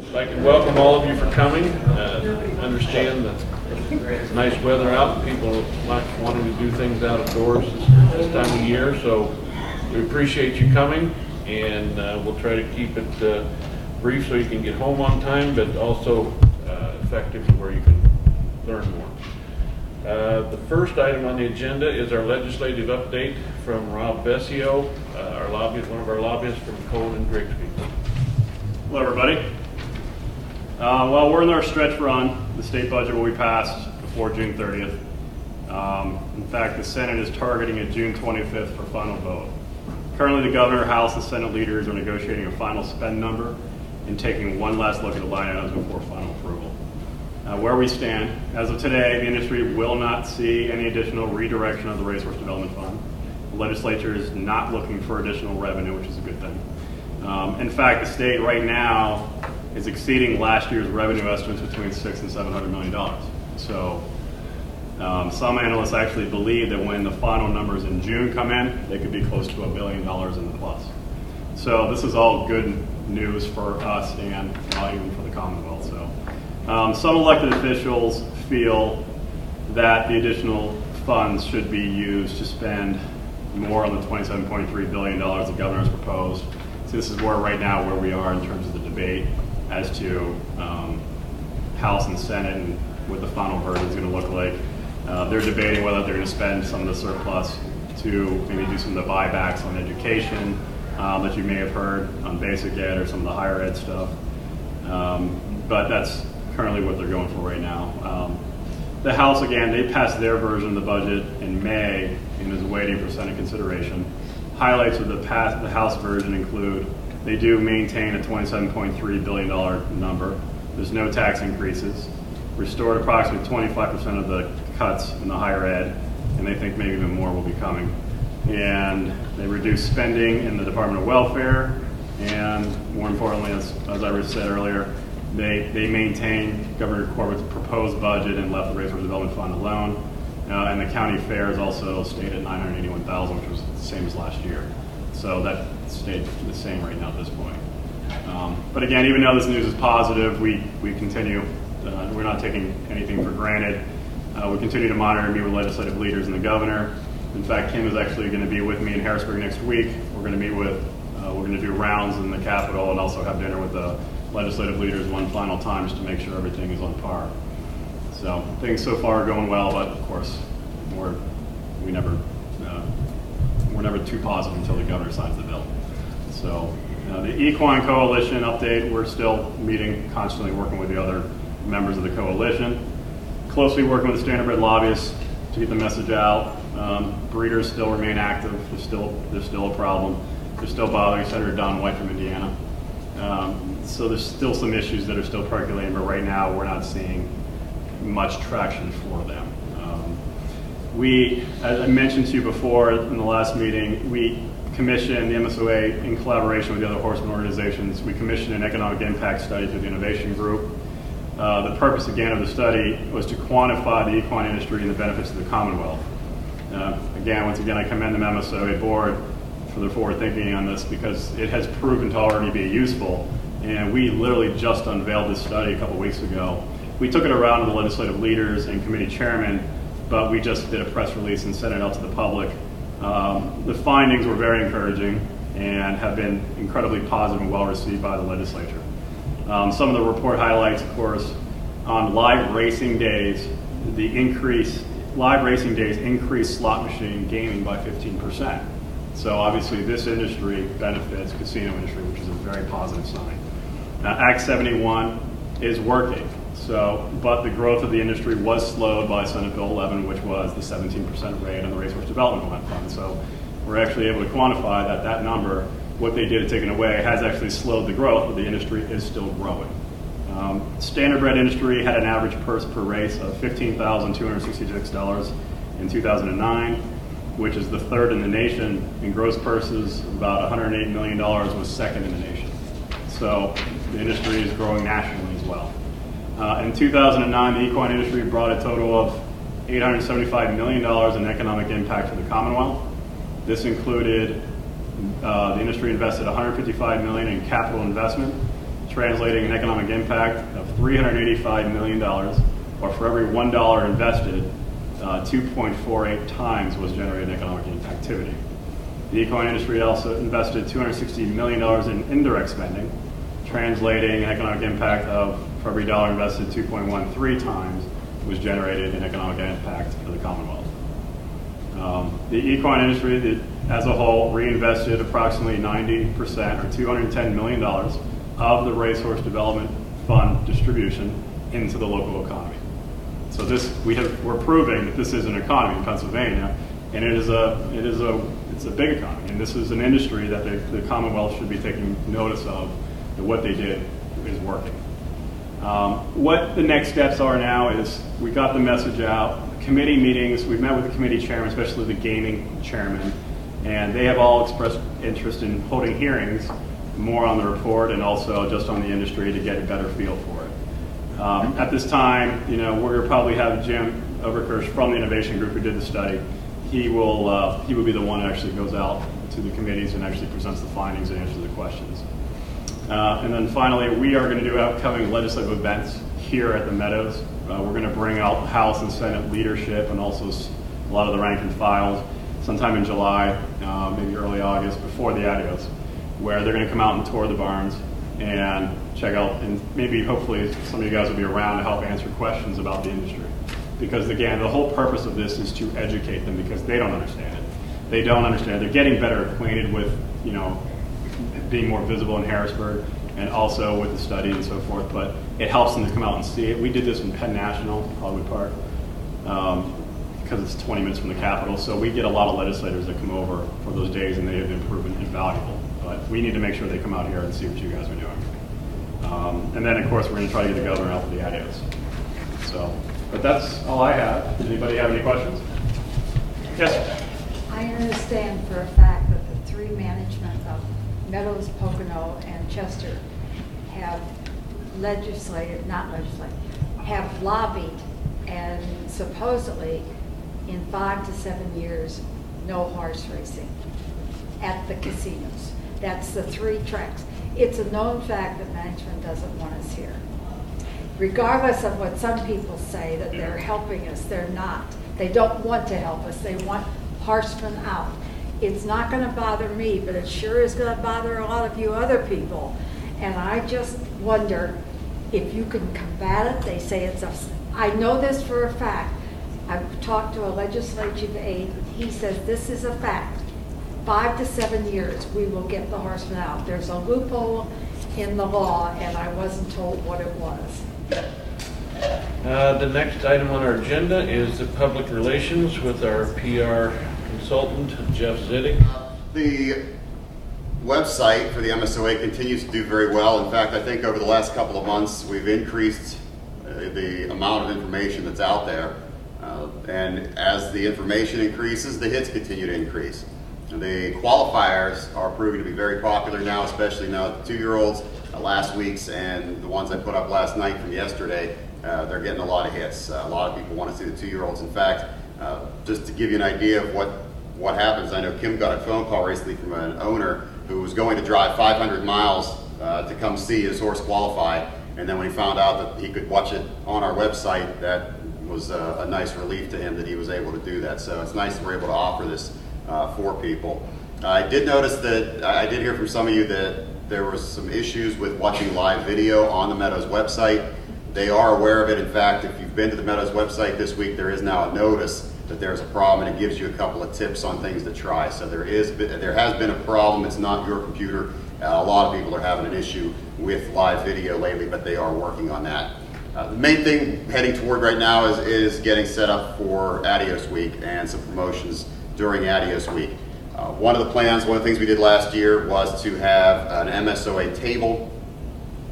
I'd like to welcome all of you for coming. Understand that it's nice weather out. People like wanting to do things out of doors this time of year, so we appreciate you coming, and we'll try to keep it brief so you can get home on time, but also effective to where you can learn more. The first item on the agenda is our legislative update from Rob Vescio, one of our lobbyists from Cone and Grigsby. Hello, everybody. Well, we're in our stretch run. The state budget will be passed before June 30th. In fact, the Senate is targeting a June 25th for final vote. Currently, the governor, House, and Senate leaders are negotiating a final spend number and taking one last look at the line items before final approval. Where we stand, as of today, the industry will not see any additional redirection of the Racehorse Development Fund. The legislature is not looking for additional revenue, which is a good thing. In fact, the state right now is exceeding last year's revenue estimates between $600 and $700 million. So some analysts actually believe that when the final numbers in June come in, they could be close to $1 billion in the plus. So this is all good news for us and not even for the Commonwealth. So some elected officials feel that the additional funds should be used to spend more on the $27.3 billion the governor has proposed. So this is where we are in terms of the debate as to House and Senate and what the final version is going to look like. They're debating whether they're going to spend some of the surplus to maybe do some of the buybacks on education that you may have heard on basic ed or some of the higher ed stuff. But that's currently what they're going for right now. The House, again, they passed their version of the budget in May and is waiting for Senate consideration. Highlights of the House version include they do maintain a $27.3 billion number. There's no tax increases. Restored approximately 25% of the cuts in the higher ed, and they think maybe even more will be coming. And they reduced spending in the Department of Welfare, and more importantly, as I said earlier, they maintain Governor Corbett's proposed budget and left the Racehorse Development Fund alone. And the county fair is also stayed at $981,000, which was the same as last year. So that stayed the same right now at this point. But again, even though this news is positive, we continue. We're not taking anything for granted. We continue to monitor and meet with legislative leaders and the governor. In fact, Kim is actually going to be with me in Harrisburg next week. We're going to meet with, we're going to do rounds in the Capitol and also have dinner with the legislative leaders one final time just to make sure everything is on par. So things so far are going well, but of course, we're never too positive until the governor signs the bill. So the Equine Coalition update, we're still meeting, constantly working with the other members of the coalition, closely working with the Standardbred lobbyists to get the message out. Breeders still remain active. There's still a problem. They're still bothering Senator Don White from Indiana. So there's still some issues that are still percolating, but right now we're not seeing much traction for them. As I mentioned to you before in the last meeting, we commissioned the MSOA in collaboration with the other horseman organizations. We commissioned an economic impact study through the Innovation Group. The purpose, again, of the study was to quantify the equine industry and the benefits of the Commonwealth. Once again, I commend the MSOA board for their forward thinking on this because it has proven to already be useful. And we literally just unveiled this study a couple weeks ago. We took it around to the legislative leaders and committee chairmen, but we just did a press release and sent it out to the public. The findings were very encouraging and have been incredibly positive and well received by the legislature. Some of the report highlights, of course, on live racing days, live racing days increased slot machine gaming by 15%. So obviously this industry benefits casino industry, which is a very positive sign. Act 71 is working. But the growth of the industry was slowed by Senate Bill 11, which was the 17% rate on the Racehorse Development Fund. So we're actually able to quantify that number, what they did taken away, has actually slowed the growth, but the industry is still growing. Standardbred industry had an average purse per race of $15,266 in 2009, which is the third in the nation, and gross purses about $108 million was second in the nation. So the industry is growing nationally as well. In 2009, the equine industry brought a total of $875 million in economic impact to the Commonwealth. This included the industry invested $155 million in capital investment translating an economic impact of $385 million, or for every $1 invested, 2.48 times was generated in economic activity. The equine industry also invested $260 million in indirect spending, translating an economic impact of, for every dollar invested, 2.13 times was generated in economic impact for the Commonwealth. The equine industry as a whole reinvested approximately 90%, or $210 million, of the Racehorse Development Fund distribution into the local economy. So we're proving that this is an economy in Pennsylvania, and it's a big economy, and this is an industry that the Commonwealth should be taking notice of, that what they did is working. What the next steps are now is we got the message out, committee meetings, we've met with the committee chairman, especially the gaming chairman, and they have all expressed interest in holding hearings more on the report and also just on the industry to get a better feel for it. At this time, we're going to probably have Jim Overkirsch from the innovation group who did the study. He will be the one that actually goes out to the committees and actually presents the findings and answers the questions. And then finally, we are going to do upcoming legislative events here at the Meadows. We're going to bring out House and Senate leadership and also a lot of the rank and files sometime in July, maybe early August, before the Adios, where they're going to come out and tour the barns and check out, and maybe hopefully some of you guys will be around to help answer questions about the industry. Because again, the whole purpose of this is to educate them, because they don't understand it. They don't understand. They're getting better acquainted with, being more visible in Harrisburg and also with the study and so forth, but it helps them to come out and see it. We did this in Penn National, Hollywood Park, because it's 20 minutes from the Capitol, so we get a lot of legislators that come over for those days, and they have been proven invaluable. But we need to make sure they come out here and see what you guys are doing. And then, of course, we're going to try to get the governor out for the Adios. But that's all I have. Does anybody have any questions? Yes? I understand for a fact that the three management of Meadows, Pocono, and Chester have have lobbied, and supposedly in 5 to 7 years, no horse racing at the casinos. That's the 3 tracks. It's a known fact that management doesn't want us here. Regardless of what some people say, that they're helping us, they're not. They don't want to help us. They want horsemen out. It's not going to bother me, but it sure is going to bother a lot of you other people. And I just wonder if you can combat it. They say it's I know this for a fact. I've talked to a legislative aide. He says this is a fact. 5 to 7 years, we will get the horsemen out. There's a loophole in the law, and I wasn't told what it was. The next item on our agenda is the public relations with our PR consultant, Jeff Zittig. The website for the MSOA continues to do very well. In fact, I think over the last couple of months, we've increased the amount of information that's out there. And as the information increases, the hits continue to increase. The qualifiers are proving to be very popular now, especially now the 2-year-olds, last week's, and the ones I put up last night from yesterday. They're getting a lot of hits. A lot of people want to see the 2-year-olds. In fact, just to give you an idea of what happens, I know Kim got a phone call recently from an owner who was going to drive 500 miles to come see his horse qualify, and then when he found out that he could watch it on our website, that was a nice relief to him that he was able to do that. So it's nice that we're able to offer this for people. I did notice that, I did hear from some of you that there was some issues with watching live video on the Meadows website. They are aware of it. In fact, if you've been to the Meadows website this week, there is now a notice that there's a problem, and it gives you a couple of tips on things to try. So there has been a problem. It's not your computer. A lot of people are having an issue with live video lately, but they are working on that. The main thing heading toward right now is getting set up for Adios Week and some promotions during Adios Week. One of the things we did last year was to have an MSOA table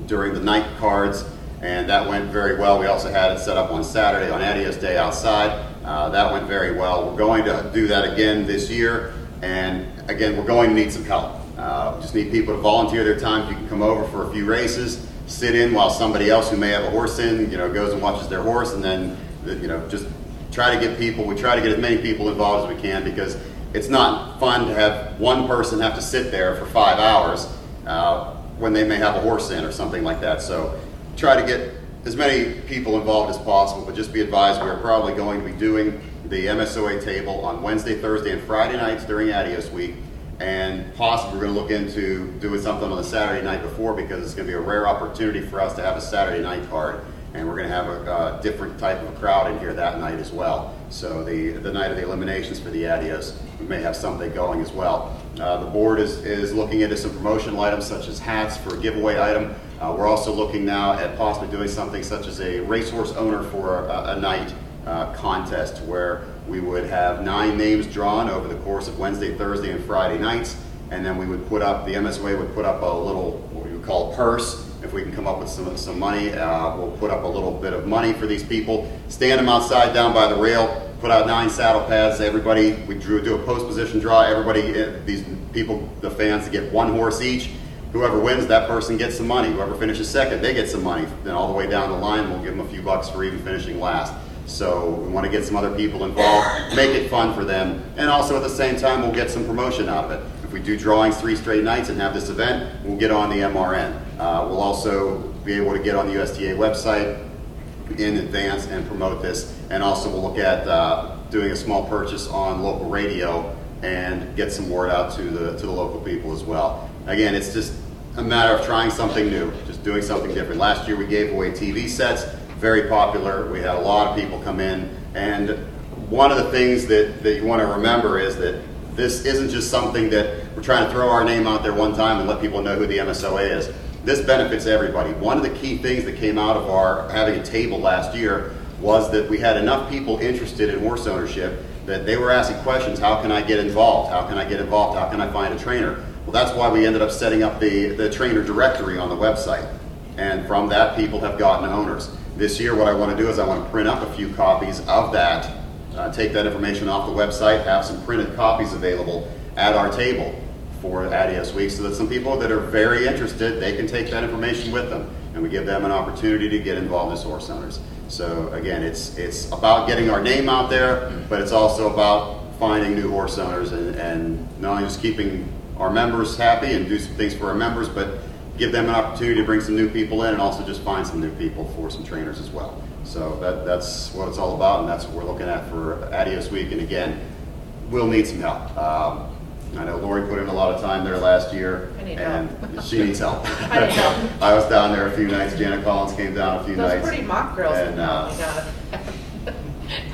during the night cards, and that went very well. We also had it set up on Saturday on Adios Day outside. That went very well. We're going to do that again this year, and again, we're going to need some help. Just need people to volunteer their time. If you can come over for a few races, sit in while somebody else who may have a horse in, goes and watches their horse, and then, just try to get people. We try to get as many people involved as we can, because it's not fun to have one person have to sit there for 5 hours. when they may have a horse in or something like that. So try to get as many people involved as possible, but just be advised we are probably going to be doing the MSOA table on Wednesday, Thursday, and Friday nights during Adios Week, and possibly we're going to look into doing something on the Saturday night before, because it's going to be a rare opportunity for us to have a Saturday night card, and we're going to have a different type of a crowd in here that night as well. So the night of the eliminations for the Adios, we may have something going as well. The board is looking into some promotional items such as hats for a giveaway item. We're also looking now at possibly doing something such as a racehorse owner for a night contest, where we would have 9 names drawn over the course of Wednesday, Thursday, and Friday nights, and then we would put up, the MSOA would put up a little, what we would call a purse. If we can come up with some money, we'll put up a little bit of money for these people, stand them outside down by the rail, put out 9 saddle pads. Everybody, we do a post position draw. Everybody, these people, the fans, get 1 horse each. Whoever wins, that person gets some money. Whoever finishes second, they get some money. Then all the way down the line, we'll give them a few bucks for even finishing last. So we want to get some other people involved, make it fun for them, and also at the same time, we'll get some promotion out of it. If we do drawings 3 straight nights and have this event, we'll get on the MRN. We'll also be able to get on the USDA website in advance and promote this, and also we'll look at doing a small purchase on local radio and get some word out to the local people as well. Again, it's just a matter of trying something new, just doing something different. Last year we gave away TV sets, very popular. We had a lot of people come in, and one of the things that you want to remember is that this isn't just something that we're trying to throw our name out there one time and let people know who the MSOA is. This benefits everybody. One of the key things that came out of our having a table last year was that we had enough people interested in horse ownership that they were asking questions. How can I get involved? How can I get involved? How can I find a trainer? Well, that's why we ended up setting up the trainer directory on the website. And from that, people have gotten owners. This year, what I want to do is I want to print up a few copies of that, take that information off the website, have some printed copies available at our table for Adios Week, so that some people that are very interested, they can take that information with them, and we give them an opportunity to get involved as horse owners. So again, it's about getting our name out there, but it's also about finding new horse owners, and not only just keeping our members happy and do some things for our members, but give them an opportunity to bring some new people in, and also just find some new people for some trainers as well. So that's what it's all about, and that's what we're looking at for Adios Week. And again, we'll need some help. I know Lori put in a lot of time there last year, and she needs help. I need help. I was down there a few nights. Janet Collins came down a few nights. Those pretty mock girls and, can help me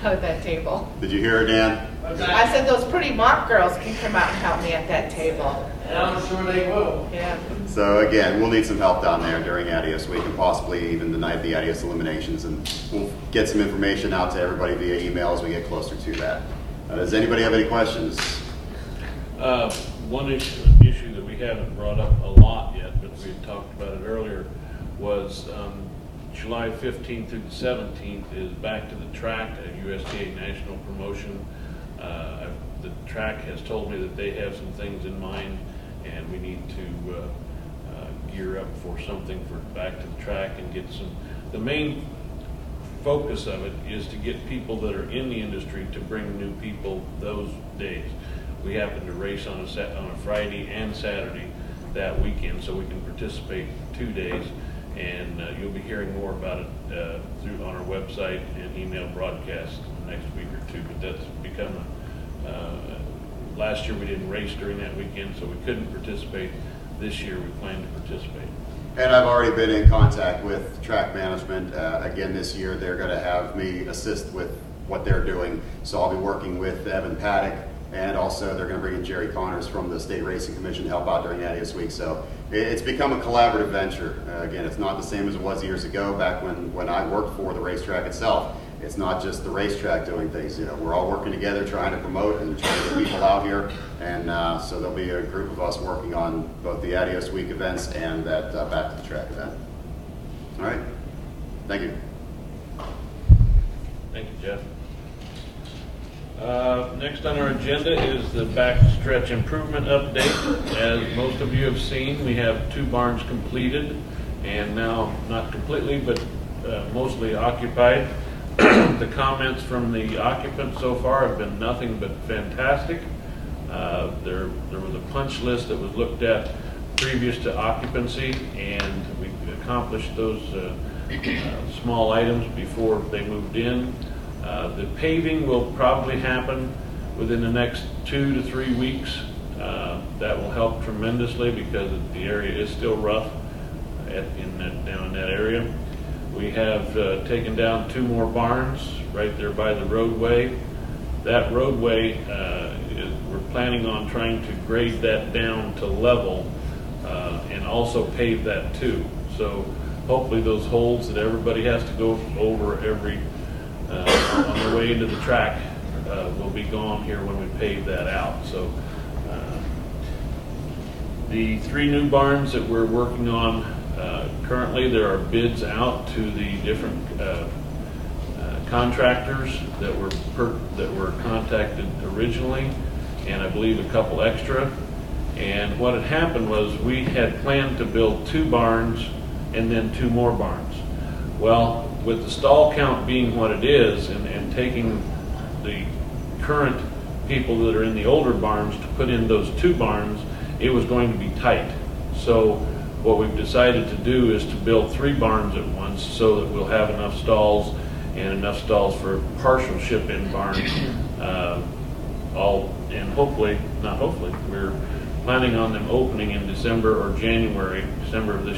out at that table. Did you hear her, Dan? I said those pretty mock girls can come out and help me at that table. And I'm sure they will. Yeah. So again, we'll need some help down there during Adios Week, and possibly even the night of the Adios eliminations, and we'll get some information out to everybody via email as we get closer to that. Does anybody have any questions? One issue that we haven't brought up a lot yet, but we talked about it earlier, was July 15th through the 17th is Back to the Track, a USDA national promotion. The track has told me that they have some things in mind, and we need to gear up for something for Back to the Track and get some. The main focus of it is to get people that are in the industry to bring new people those days. We happen to race on a Friday and Saturday that weekend, so we can participate 2 days, and you'll be hearing more about it on our website and email broadcast next week or two. But that's become last year we didn't race during that weekend, so we couldn't participate. This year we plan to participate. And I've already been in contact with track management. Again, this year they're going to have me assist with what they're doing. So I'll be working with Evan Paddock, and also they're going to bring in Jerry Connors from the State Racing Commission to help out during Adios Week. So it's become a collaborative venture. Again, it's not the same as it was years ago, back when I worked for the racetrack itself. It's not just the racetrack doing things. You know, we're all working together, trying to promote and trying to get people out here. And so there'll be a group of us working on both the Adios Week events and that Back to the Track event. All right. Thank you. Thank you, Jeff. Next on our agenda is the Backstretch improvement update. As most of you have seen, we have 2 barns completed, and now not completely, but mostly occupied. The comments from the occupants so far have been nothing but fantastic. There was a punch list that was looked at previous to occupancy, and we accomplished those small items before they moved in. The paving will probably happen within the next 2 to 3 weeks. That will help tremendously because the area is still rough down in that area. We have taken down 2 more barns right there by the roadway. That roadway, we're planning on trying to grade that down to level and also pave that too. So hopefully those holes that everybody has to go over on the way into the track will be gone here when we pave that out. So the 3 new barns that we're working on currently, there are bids out to the different contractors that were contacted originally, and I believe a couple extra. And what had happened was we had planned to build 2 barns and then 2 more barns. Well, with the stall count being what it is, and taking the current people that are in the older barns to put in those 2 barns, it was going to be tight. So what we've decided to do is to build 3 barns at once so that we'll have enough stalls and enough stalls for partial ship-in barns. We're planning on them opening in December of this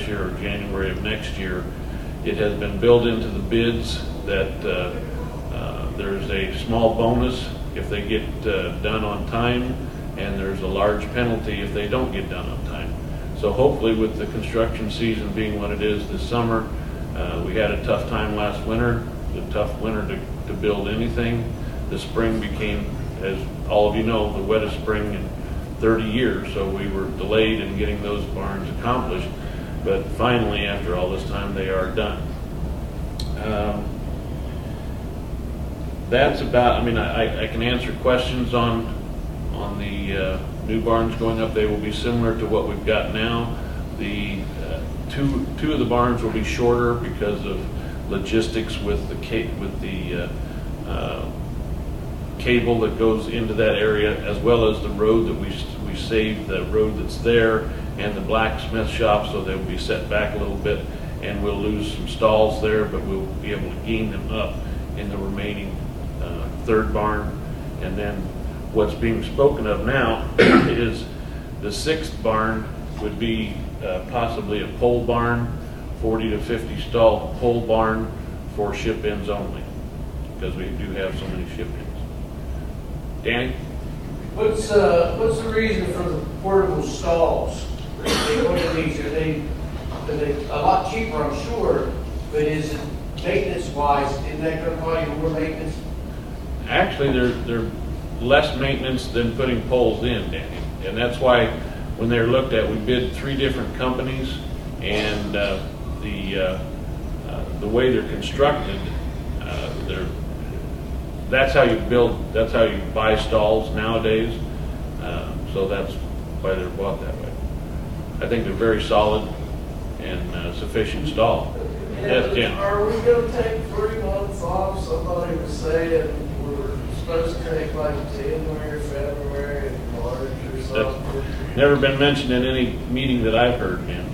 year or January of next year. It has been built into the bids that there's a small bonus if they get done on time, and there's a large penalty if they don't get done on time. So hopefully, with the construction season being what it is this summer, we had a tough time last winter. It was a tough winter to build anything. The spring became, as all of you know, the wettest spring in 30 years, so we were delayed in getting those barns accomplished. But finally, after all this time, they are done. That's about, I can answer questions on the new barns going up. They will be similar to what we've got now. The two of the barns will be shorter because of logistics with the cable that goes into that area, as well as the road that we saved, the road that's there, and the blacksmith shop, so they'll be set back a little bit, and we'll lose some stalls there, but we'll be able to gain them up in the remaining 3rd barn. And then what's being spoken of now is the 6th barn would be possibly a pole barn, 40 to 50 stall pole barn for ship-ins only, because we do have so many ship-ins. Danny? What's the reason for the portable stalls? What are these? Are they a lot cheaper, I'm sure, but is it maintenance-wise, isn't that going to cost you more maintenance? Actually, they're less maintenance than putting poles in, Danny. And that's why when they're looked at, we bid 3 different companies, and the way they're constructed, that's how you buy stalls nowadays. So that's why they're bought that way. I think they're very solid and sufficient stall. Yes, Jim. Are we going to take 3 months off? Somebody was saying we're supposed to take like January, February, and March or something. That's never been mentioned in any meeting that I've heard, man.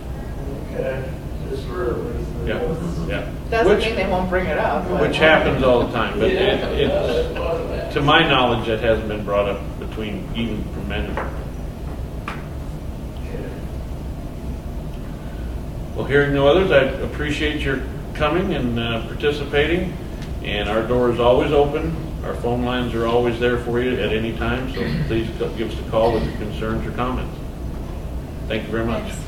Okay, just for a reason. Yeah. Doesn't mean they won't bring it up. but- Which happens all the time, but to my knowledge, it hasn't been brought up even from management. Well, hearing no others, I appreciate your coming and participating, and our door is always open. Our phone lines are always there for you at any time, so please give us a call with your concerns or comments. Thank you very much. Thanks.